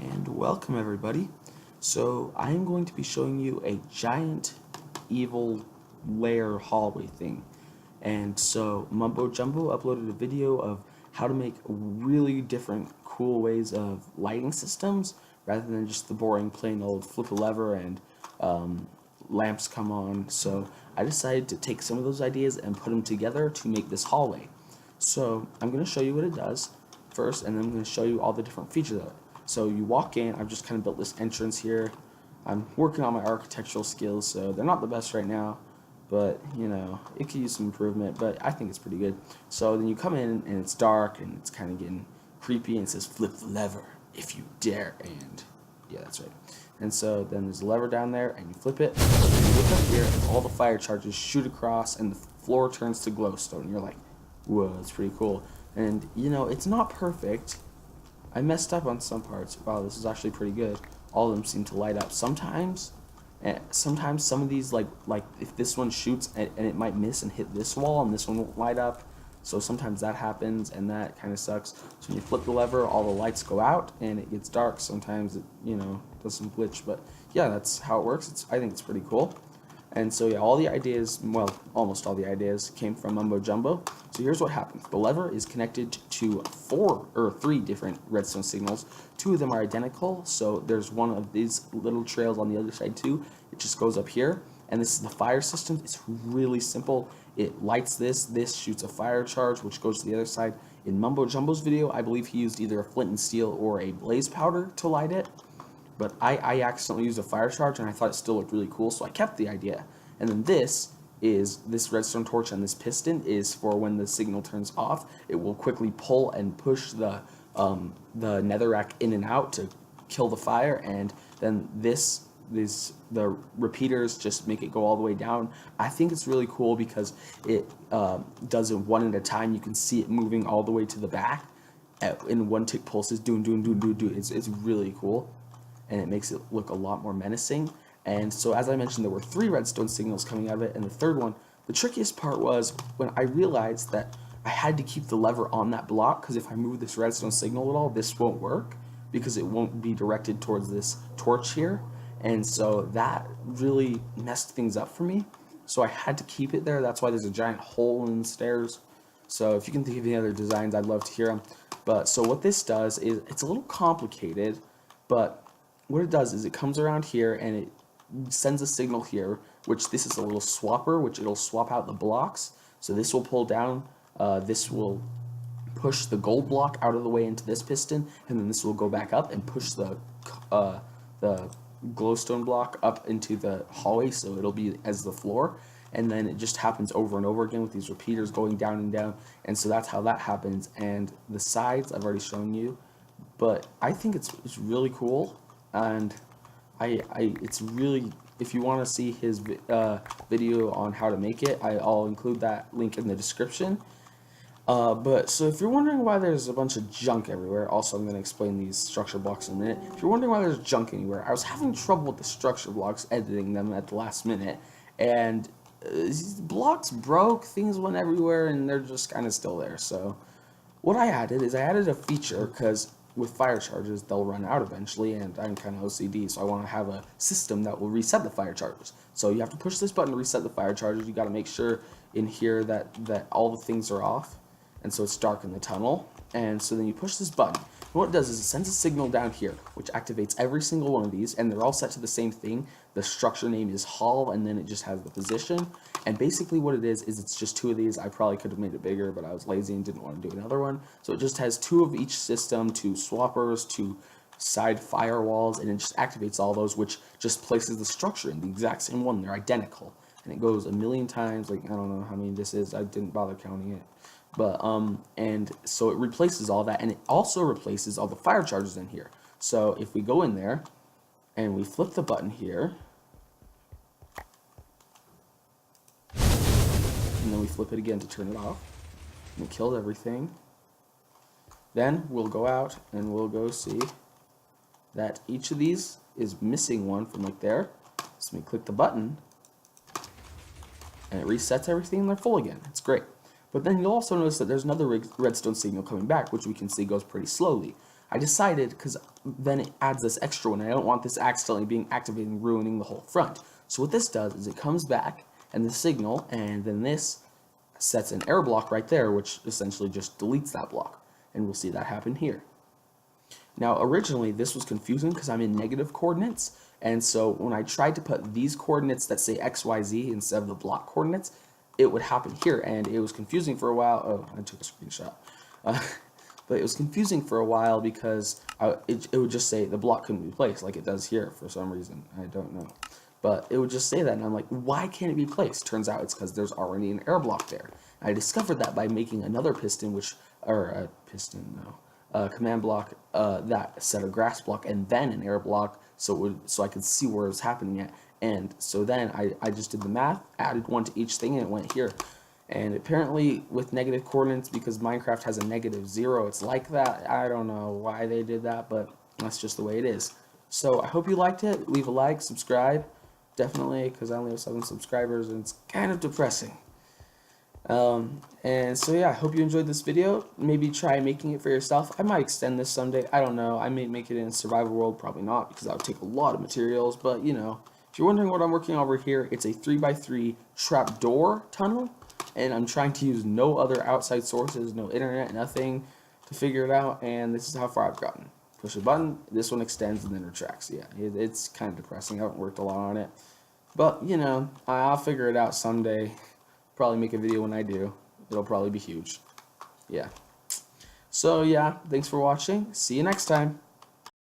And welcome everybody. So I am going to be showing you a giant evil lair hallway thing. And so Mumbo Jumbo uploaded a video of how to make really different cool ways of lighting systems rather than just the boring plain old flip a lever and lamps come on. So I decided to take some of those ideas and put them together to make this hallway. So I'm going to show you what it does first, and then I'm going to show you all the different features of it. So you walk in. I've just kind of built this entrance here. I'm working on my architectural skills, so they're not the best right now, but you know, it could use some improvement, but I think it's pretty good. So then you come in and it's dark and it's kind of getting creepy, and it says flip the lever if you dare, and yeah, that's right. And so then there's a lever down there and you flip it, and you look up here and all the fire charges shoot across and the floor turns to glowstone. You're like, whoa, that's pretty cool. And you know, it's not perfect. I messed up on some parts. Wow, this is actually pretty good. All of them seem to light up. Sometimes some of these, like if this one shoots and it might miss and hit this wall and this one won't light up. So sometimes that happens and that kind of sucks. So when you flip the lever, all the lights go out and it gets dark. Sometimes it, you know, does some glitch, but yeah, that's how it works. I think it's pretty cool. And so yeah, all the ideas, well, almost all the ideas came from Mumbo Jumbo. So here's what happens. The lever is connected to 3 different redstone signals. 2 of them are identical, so there's one of these little trails on the other side too. It just goes up here, and this is the fire system. It's really simple. It lights this shoots a fire charge, which goes to the other side. In Mumbo Jumbo's video, I believe he used either a flint and steel or a blaze powder to light it. But I accidentally used a fire charge and I thought it still looked really cool, so I kept the idea. And then this redstone torch and this piston is for when the signal turns off. It will quickly pull and push the netherrack in and out to kill the fire, and then the repeaters just make it go all the way down. I think it's really cool because it does it one at a time. You can see it moving all the way to the back in one tick pulses. It's really cool. And it makes it look a lot more menacing. And so as I mentioned, there were 3 redstone signals coming out of it, and the third one, the trickiest part was when I realized that I had to keep the lever on that block, because if I move this redstone signal at all, this won't work because it won't be directed towards this torch here. And so that really messed things up for me. So I had to keep it there. That's why there's a giant hole in the stairs. So if you can think of any other designs, I'd love to hear them. But so what this does is, it's a little complicated, but what it does is it comes around here and it sends a signal here, which this is a little swapper, which it'll swap out the blocks. So this will pull down, this will push the gold block out of the way into this piston, and then this will go back up and push the glowstone block up into the hallway, so it'll be as the floor. And then it just happens over and over again with these repeaters going down and down, and so that's how that happens. And the sides I've already shown you, but I think it's really cool. And it's really, if you want to see his video on how to make it, I'll include that link in the description. But so if you're wondering why there's a bunch of junk everywhere, also I'm going to explain these structure blocks in a minute. If you're wondering why there's junk anywhere, I was having trouble with the structure blocks, editing them at the last minute, and blocks broke, things went everywhere, and they're just kind of still there. So what I added is I added a feature, because with fire charges, they'll run out eventually, and I'm kind of OCD, so I want to have a system that will reset the fire charges. So you have to push this button to reset the fire charges. You got to make sure in here that all the things are off, and so it's dark in the tunnel. And so then you push this button. And what it does is it sends a signal down here, which activates every single one of these, and they're all set to the same thing. The structure name is Hall, and then it just has the position. And basically what it is it's just 2 of these. I probably could have made it bigger, but I was lazy and didn't want to do another one. So it just has 2 of each system, 2 swappers, 2 side firewalls, and it just activates all those, which just places the structure in the exact same one. They're identical. And it goes a million times, like, I don't know how many this is. I didn't bother counting it. But, and so it replaces all that, and it also replaces all the fire charges in here. So if we go in there, and we flip the button here, and then we flip it again to turn it off, and it killed everything. Then we'll go out, and we'll go see that each of these is missing one from like there. So we click the button, and it resets everything, and they're full again. It's great. But then you'll also notice that there's another redstone signal coming back, which we can see goes pretty slowly. I decided, because then it adds this extra one, I don't want this accidentally being activated and ruining the whole front. So what this does is it comes back and the signal, and then this sets an error block right there, which essentially just deletes that block. And we'll see that happen here. Now originally this was confusing because I'm in negative coordinates, and so when I tried to put these coordinates that say XYZ instead of the block coordinates, it would happen here, and it was confusing for a while. Oh, I took a screenshot. But it was confusing for a while because it would just say the block couldn't be placed like it does here for some reason. I don't know. But it would just say that, and I'm like, why can't it be placed? Turns out it's because there's already an error block there. And I discovered that by making another piston, command block that set a grass block and then an error block, so I could see where it was happening at. And so then I just did the math, added one to each thing, and it went here. And apparently with negative coordinates, because Minecraft has a -0, it's like that. I don't know why they did that, but that's just the way it is. So I hope you liked it. Leave a like, subscribe, definitely, because I only have 7 subscribers and it's kind of depressing. And so yeah, I hope you enjoyed this video. Maybe try making it for yourself. I might extend this someday. I don't know. I may make it in survival world, probably not, because that would take a lot of materials. But you know, if you're wondering what I'm working on over here, it's a 3x3 trapdoor tunnel, and I'm trying to use no other outside sources, no internet, nothing to figure it out. And this is how far I've gotten. Push a button, this one extends and then retracts. Yeah, it's kind of depressing. I haven't worked a lot on it, but you know, I'll figure it out someday. Probably make a video when I do. It'll probably be huge. Yeah. So yeah, thanks for watching. See you next time.